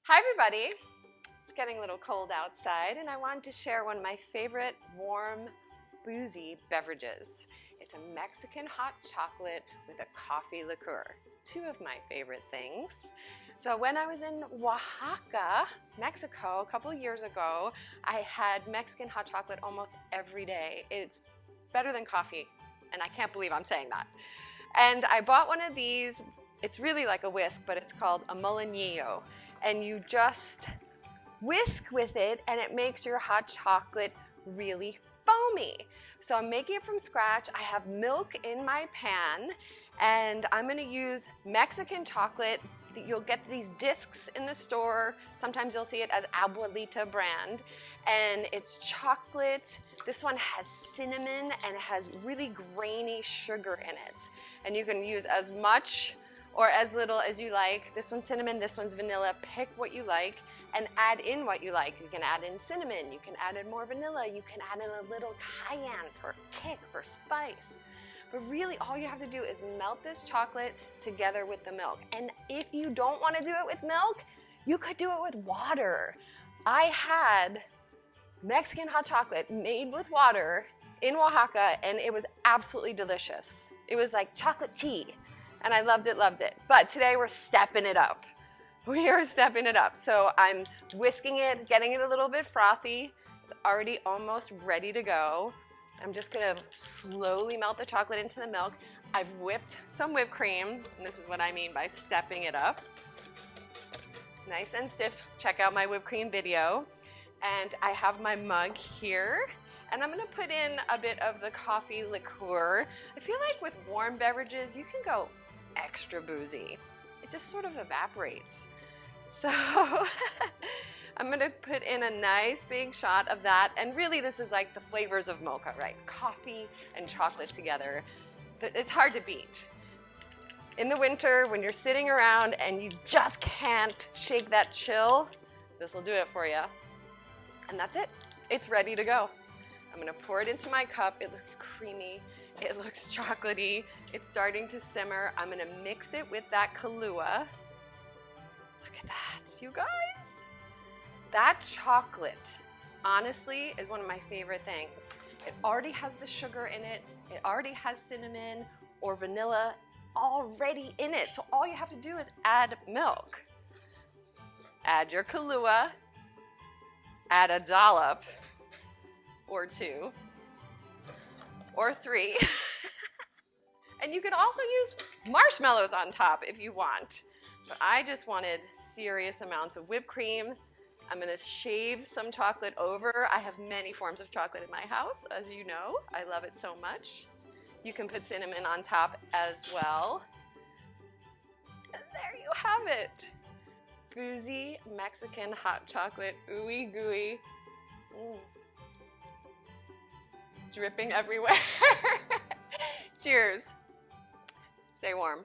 Hi everybody! It's getting a little cold outside and I wanted to share one of my favorite warm, boozy beverages. It's a Mexican hot chocolate with a coffee liqueur. Two of my favorite things. So when I was in Oaxaca, Mexico, a couple years ago, I had Mexican hot chocolate almost every day. It's better than coffee, and I can't believe I'm saying that. And I bought one of these. It's really like a whisk, but it's called a molinillo. And you just whisk with it and it makes your hot chocolate really foamy. So I'm making it from scratch. I have milk in my pan and I'm gonna use Mexican chocolate. You'll get these discs in the store. Sometimes you'll see it as Abuelita brand. And it's chocolate. This one has cinnamon and it has really grainy sugar in it. And you can use as much or as little as you like. This one's cinnamon, this one's vanilla. Pick what you like and add in what you like. You can add in cinnamon, you can add in more vanilla, you can add in a little cayenne for kick, for spice. But really all you have to do is melt this chocolate together with the milk. And if you don't want to do it with milk, you could do it with water. I had Mexican hot chocolate made with water in Oaxaca and it was absolutely delicious. It was like chocolate tea. And I loved it, loved it. But today we're stepping it up. We are stepping it up. So I'm whisking it, getting it a little bit frothy. It's already almost ready to go. I'm just gonna slowly melt the chocolate into the milk. I've whipped some whipped cream, and this is what I mean by stepping it up. Nice and stiff. Check out my whipped cream video. And I have my mug here. And I'm gonna put in a bit of the coffee liqueur. I feel like with warm beverages, you can go extra boozy. It just sort of evaporates. So I'm gonna put in a nice big shot of that. And really this is like the flavors of mocha, right? Coffee and chocolate together. It's hard to beat. In the winter, when you're sitting around and you just can't shake that chill, this will do it for you. And that's it. It's ready to go. I'm gonna pour it into my cup. It looks creamy. It looks chocolatey. It's starting to simmer. I'm gonna mix it with that Kahlua. Look at that, you guys. That chocolate, honestly, is one of my favorite things. It already has the sugar in it. It already has cinnamon or vanilla already in it. So all you have to do is add milk. Add your Kahlua. Add a dollop or two or three. And you can also use marshmallows on top if you want. But I just wanted serious amounts of whipped cream. I'm gonna shave some chocolate over. I have many forms of chocolate in my house, as you know. I love it so much. You can put cinnamon on top as well. And there you have it. Boozy Mexican hot chocolate, ooey gooey. Dripping everywhere. Cheers. Stay warm.